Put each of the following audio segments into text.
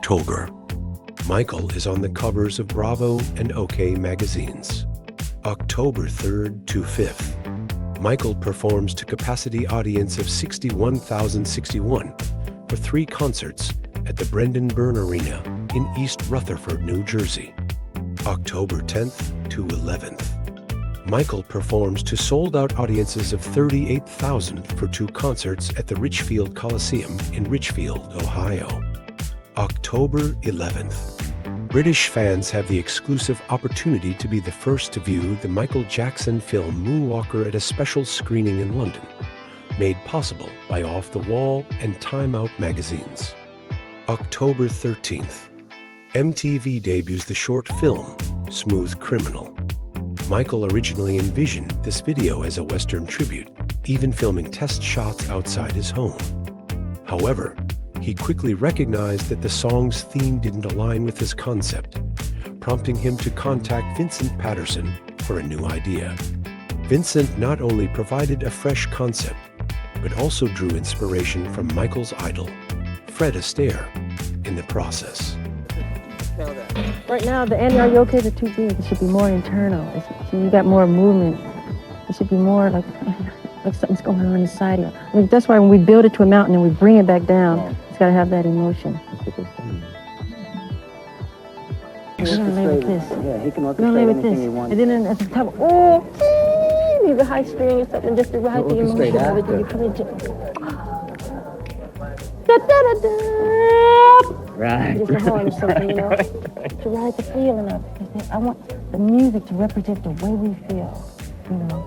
October. Michael is on the covers of Bravo and OK magazines. October 3rd to 5th. Michael performs to capacity audience of 61,061 for 3 concerts at the Brendan Byrne Arena in East Rutherford, New Jersey. October 10th to 11th. Michael performs to sold-out audiences of 38,000 for 2 concerts at the Richfield Coliseum in Richfield, Ohio. October 11th. British fans have the exclusive opportunity to be the first to view the Michael Jackson film Moonwalker at a special screening in London, made possible by Off the Wall and Time Out magazines. October 13th. MTV debuts the short film Smooth Criminal. Michael originally envisioned this video as a Western tribute, even filming test shots outside his home. However, he quickly recognized that the song's theme didn't align with his concept, prompting him to contact Vincent Patterson for a new idea. Vincent not only provided a fresh concept, but also drew inspiration from Michael's idol, Fred Astaire, in the process. Right now, the anti-yokas are too big. It should be more internal. So you got more movement. It should be more like something's going on inside you. I mean, that's why when we build it to a mountain and we bring it back down, it's got to have that emotion. We're going to lay with this. Yeah, he can orchestrate anything he wants. And then at the top, oh, maybe a high string or something, just to ride the emotion of it. You come into Right. Just to horn or something, you know, to ride the feeling of it. Because I want the music to represent the way we feel. You know,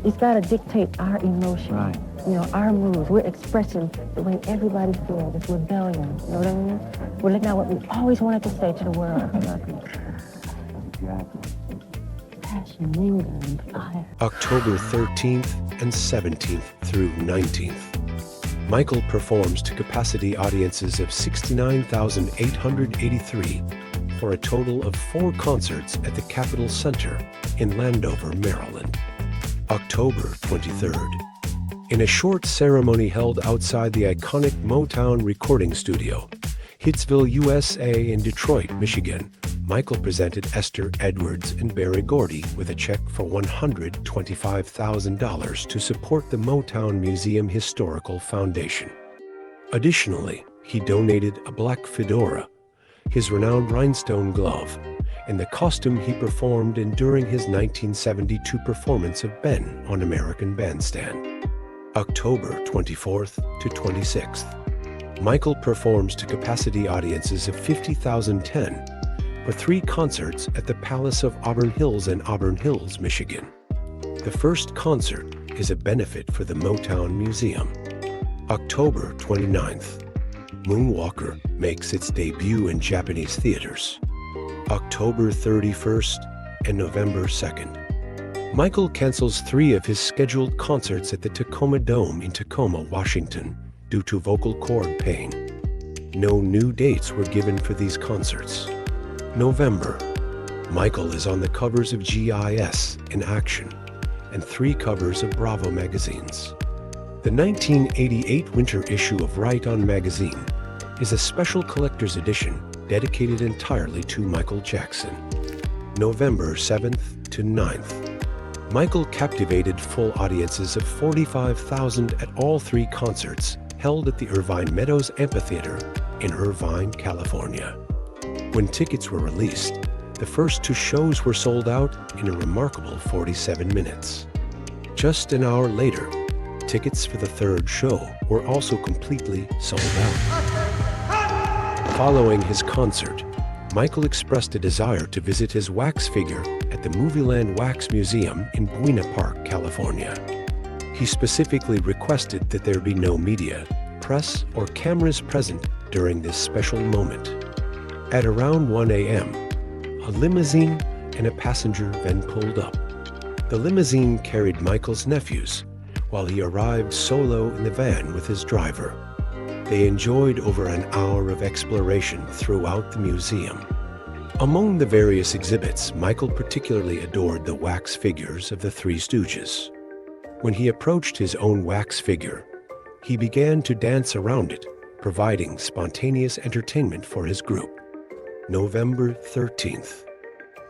it's gotta dictate our emotion. Right. You know, our moods. We're expressing the way everybody feels. It's rebellion. You know what I mean? We're letting out what we always wanted to say to the world. Passion, anger, and fire. October 13th and 17th through 19th. Michael performs to capacity audiences of 69,883 for a total of 4 concerts at the Capitol Center in Landover, Maryland. October 23rd. In a short ceremony held outside the iconic Motown recording studio, Hitsville, USA in Detroit, Michigan, Michael presented Esther Edwards and Barry Gordy with a check for $125,000 to support the Motown Museum Historical Foundation. Additionally, he donated a black fedora, his renowned rhinestone glove, and the costume he performed in during his 1972 performance of Ben on American Bandstand. October 24th to 26th. Michael performs to capacity audiences of 50,010 for 3 concerts at the Palace of Auburn Hills in Auburn Hills, Michigan. The first concert is a benefit for the Motown Museum. October 29th. Moonwalker makes its debut in Japanese theaters. October 31st and November 2nd. Michael cancels 3 of his scheduled concerts at the Tacoma Dome in Tacoma, Washington, due to vocal cord pain. No new dates were given for these concerts. November. Michael is on the covers of GIS in Action and 3 covers of Bravo magazines. The 1988 winter issue of Right On magazine is a special collector's edition dedicated entirely to Michael Jackson. November 7th to 9th. Michael captivated full audiences of 45,000 at all 3 concerts held at the Irvine Meadows Amphitheater in Irvine, California. When tickets were released, the first 2 shows were sold out in a remarkable 47 minutes. Just an hour later, tickets for the 3rd show were also completely sold out. Following his concert, Michael expressed a desire to visit his wax figure at the Movieland Wax Museum in Buena Park, California. He specifically requested that there be no media, press, or cameras present during this special moment. At around 1 a.m., a limousine and a passenger van pulled up. The limousine carried Michael's nephews, while he arrived solo in the van with his driver. They enjoyed over an hour of exploration throughout the museum. Among the various exhibits, Michael particularly adored the wax figures of the Three Stooges. When he approached his own wax figure, he began to dance around it providing spontaneous entertainment for his group. November 13th.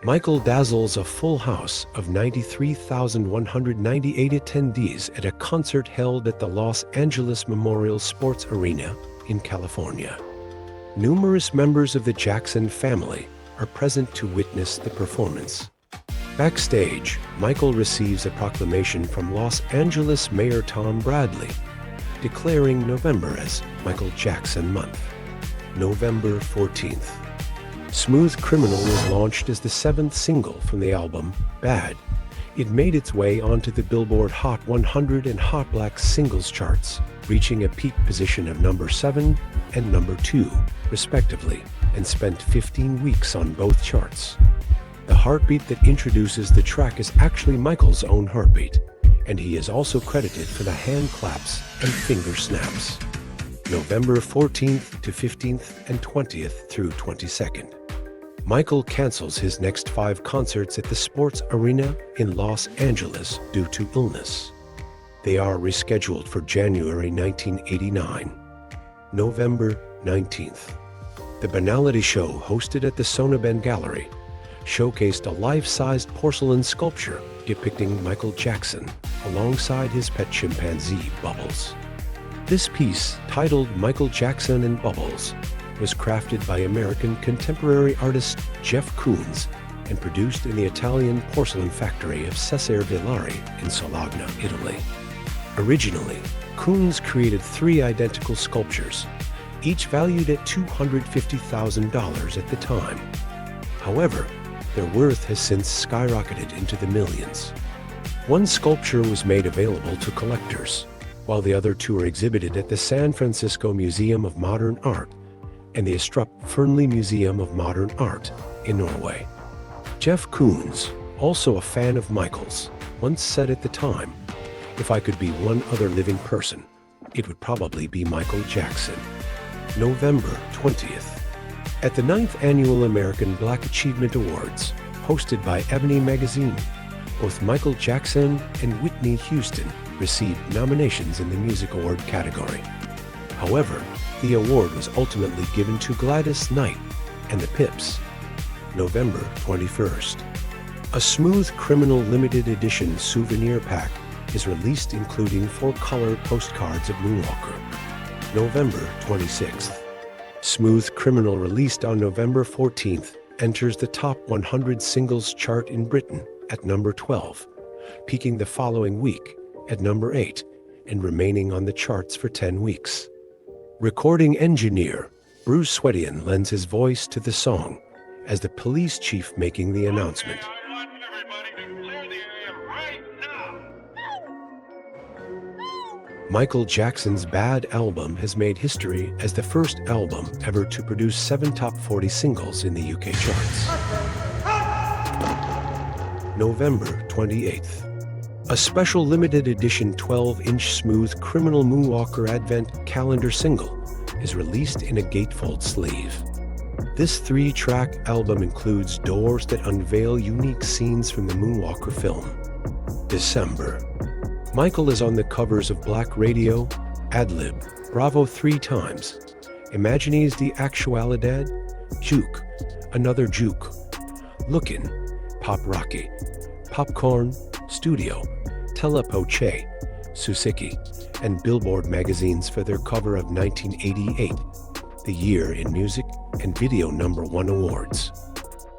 Michael dazzles a full house of 93,198 attendees at a concert held at the Los Angeles Memorial Sports Arena in California. Numerous members of the Jackson family are present to witness the performance. Backstage, Michael receives a proclamation from Los Angeles Mayor Tom Bradley, declaring November as Michael Jackson Month. November 14th. Smooth Criminal was launched as the 7th single from the album, Bad. It made its way onto the Billboard Hot 100 and Hot Black Singles charts, reaching a peak position of number 7 and number 2, respectively, and spent 15 weeks on both charts. The heartbeat that introduces the track is actually Michael's own heartbeat, and he is also credited for the hand claps and finger snaps. November 14th to 15th and 20th through 22nd. Michael cancels his next 5 concerts at the Sports Arena in Los Angeles due to illness. They are rescheduled for January 1989. November 19th. The Banality Show, hosted at the Sonobend Gallery, showcased a life-sized porcelain sculpture depicting Michael Jackson alongside his pet chimpanzee, Bubbles. This piece, titled Michael Jackson and Bubbles, was crafted by American contemporary artist Jeff Koons and produced in the Italian porcelain factory of Cesare Villari in Solagna, Italy. Originally, Koons created 3 identical sculptures, each valued at $250,000 at the time. However, their worth has since skyrocketed into the millions. One sculpture was made available to collectors, while the other 2 are exhibited at the San Francisco Museum of Modern Art and the Astrup Fearnley Museum of Modern Art in Norway. Jeff Koons, also a fan of Michael's, once said at the time, "If I could be one other living person, it would probably be Michael Jackson." November 20th. At the 9th Annual American Black Achievement Awards, hosted by Ebony Magazine, both Michael Jackson and Whitney Houston received nominations in the Music Award category. However, the award was ultimately given to Gladys Knight and the Pips. November 21st. A Smooth Criminal limited edition souvenir pack is released, including 4 color postcards of Moonwalker. November 26th. Smooth Criminal, released on November 14th, enters the top 100 singles chart in Britain at number 12, peaking the following week at number 8 and remaining on the charts for 10 weeks. Recording engineer Bruce Swedian lends his voice to the song as the police chief making the announcement. Michael Jackson's Bad album has made history as the first album ever to produce 7 top 40 singles in the UK charts. November 28th. A special limited edition 12-inch Smooth Criminal Moonwalker Advent Calendar single is released in a gatefold sleeve. This 3-track album includes doors that unveil unique scenes from the Moonwalker film. December. Michael is on the covers of Black Radio, Adlib, Bravo 3 Times, Imagines de Actualidad, Juke, Another Juke, Lookin', Pop Rocky, Popcorn, Studio, Telepoche, Susiki, and Billboard magazines for their cover of 1988, the year in music and video #1 awards.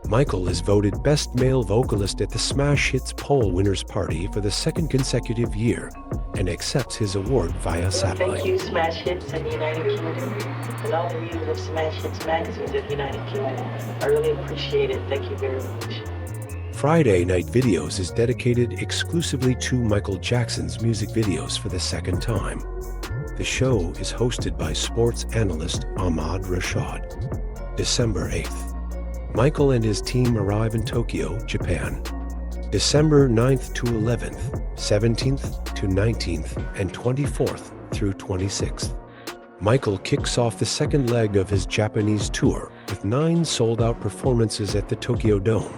Michael is voted Best Male Vocalist at the Smash Hits Poll Winners Party for the 2nd consecutive year and accepts his award via satellite. Thank you, Smash Hits in the United Kingdom, and all the readers of Smash Hits magazines in the United Kingdom. I really appreciate it. Thank you very much. Friday Night Videos is dedicated exclusively to Michael Jackson's music videos for the 2nd time. The show is hosted by sports analyst Ahmad Rashad. December 8th. Michael and his team arrive in Tokyo, Japan. December 9th to 11th, 17th to 19th, and 24th through 26th. Michael kicks off the 2nd leg of his Japanese tour with 9 sold-out performances at the Tokyo Dome,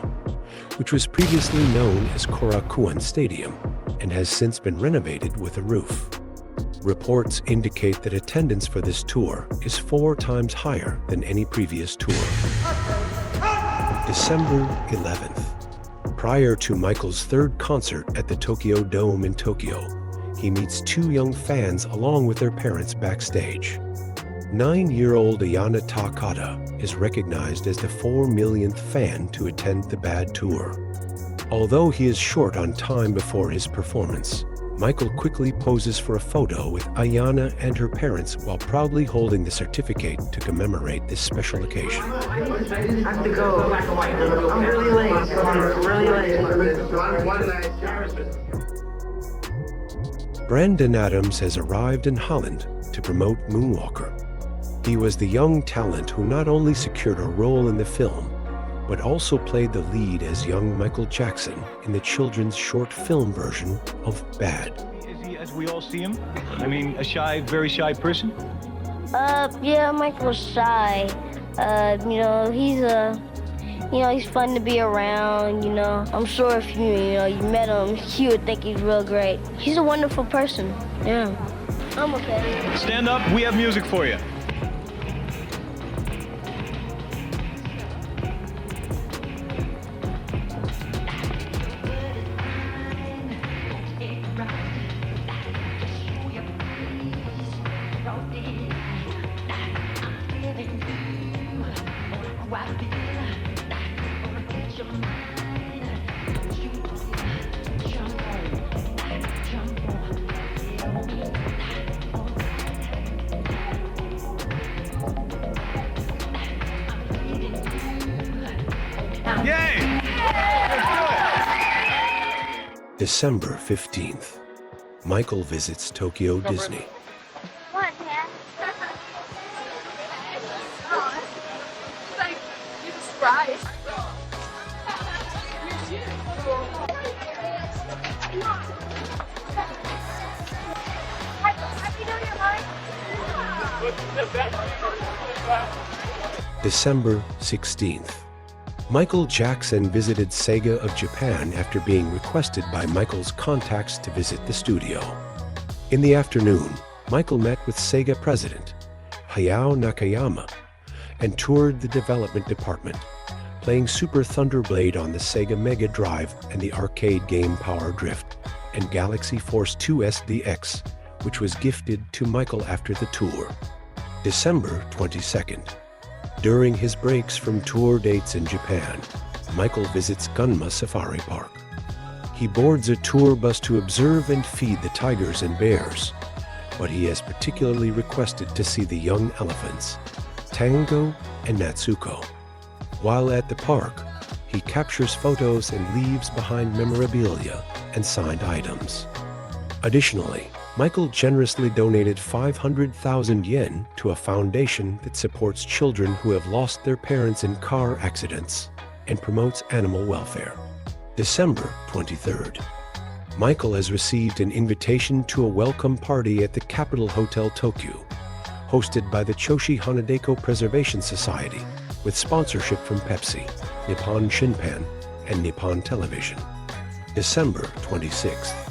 which was previously known as Korakuen Stadium and has since been renovated with a roof. Reports indicate that attendance for this tour is 4 times higher than any previous tour. December 11th. Prior to Michael's third concert at the Tokyo Dome in Tokyo, he meets 2 young fans along with their parents backstage. 9-year-old Ayana Takada is recognized as the 4 millionth fan to attend the Bad Tour. Although he is short on time before his performance, Michael quickly poses for a photo with Ayana and her parents while proudly holding the certificate to commemorate this special occasion. I have to go. I'm really late. Brandon Adams has arrived in Holland to promote Moonwalker. He was the young talent who not only secured a role in the film, but also played the lead as young Michael Jackson in the children's short film version of Bad. Is he, as we all see him? I mean, a shy, very shy person? Yeah, Michael's shy. He's fun to be around, I'm sure if you met him, you would think he's real great. He's a wonderful person, yeah. I'm okay. Stand up, we have music for you. Yay! December 15th. Michael visits Tokyo Disney. What, Dad? It's like Jesus Christ. December 16th. Michael Jackson visited Sega of Japan after being requested by Michael's contacts to visit the studio. In the afternoon, Michael met with Sega president Hayao Nakayama and toured the development department, playing Super Thunder Blade on the Sega Mega Drive and the arcade game Power Drift, and Galaxy Force 2 SDX, which was gifted to Michael after the tour. December 22nd. During his breaks from tour dates in Japan, Michael visits Gunma Safari Park. He boards a tour bus to observe and feed the tigers and bears, but he has particularly requested to see the young elephants, Tango and Natsuko. While at the park, he captures photos and leaves behind memorabilia and signed items. Additionally, Michael generously donated 500,000 yen to a foundation that supports children who have lost their parents in car accidents and promotes animal welfare. December 23rd. Michael has received an invitation to a welcome party at the Capitol Hotel Tokyo, hosted by the Choshi Hanadeko Preservation Society, with sponsorship from Pepsi, Nippon Shinpan, and Nippon Television. December 26th.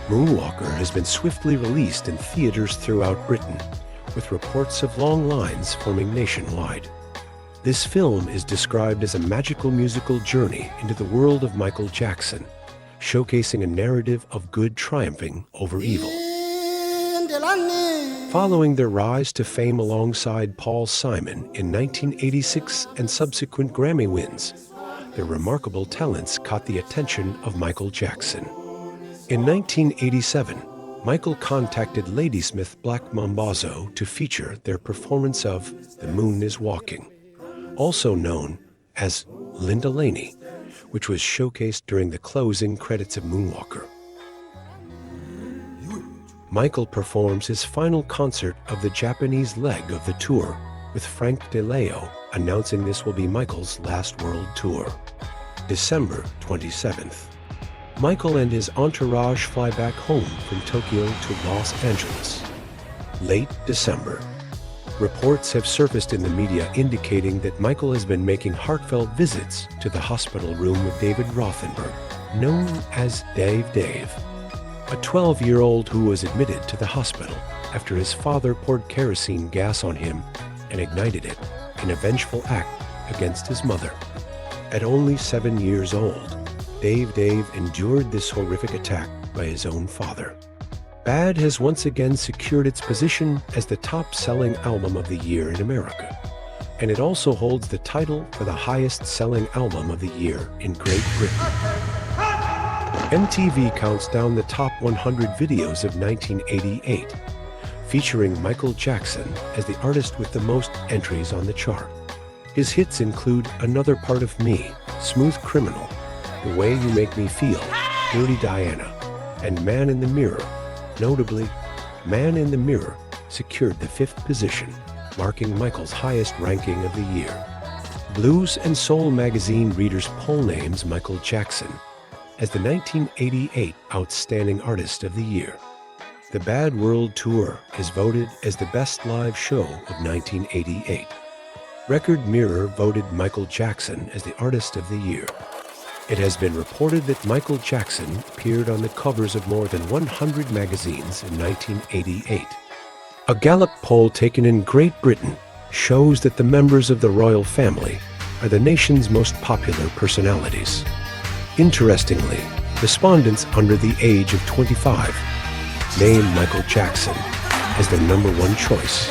Moonwalker has been swiftly released in theaters throughout Britain, with reports of long lines forming nationwide. This film is described as a magical musical journey into the world of Michael Jackson, showcasing a narrative of good triumphing over evil. Following their rise to fame alongside Paul Simon in 1986 and subsequent Grammy wins, their remarkable talents caught the attention of Michael Jackson. In 1987, Michael contacted Ladysmith Black Mambazo to feature their performance of The Moon is Walking, also known as Linda Laney, which was showcased during the closing credits of Moonwalker. Michael performs his final concert of the Japanese leg of the tour, with Frank DeLeo announcing this will be Michael's last world tour. December 27th. Michael and his entourage fly back home from Tokyo to Los Angeles. Late December. Reports have surfaced in the media indicating that Michael has been making heartfelt visits to the hospital room of David Rothenberg, known as Dave. a 12-year-old who was admitted to the hospital after his father poured kerosene gas on him and ignited it in a vengeful act against his mother. At only 7 years old, Dave endured this horrific attack by his own father. Bad has once again secured its position as the top-selling album of the year in America, and it also holds the title for the highest-selling album of the year in Great Britain. MTV counts down the top 100 videos of 1988, featuring Michael Jackson as the artist with the most entries on the chart. His hits include Another Part of Me, Smooth Criminal, The Way You Make Me Feel, Dirty Diana, and Man in the Mirror. Notably, Man in the Mirror secured the 5th position, marking Michael's highest ranking of the year. Blues and Soul magazine readers poll names Michael Jackson as the 1988 Outstanding Artist of the Year. The Bad World Tour is voted as the best live show of 1988. Record Mirror voted Michael Jackson as the Artist of the Year. It has been reported that Michael Jackson appeared on the covers of more than 100 magazines in 1988. A Gallup poll taken in Great Britain shows that the members of the royal family are the nation's most popular personalities. Interestingly, respondents under the age of 25 name Michael Jackson as their #1 choice.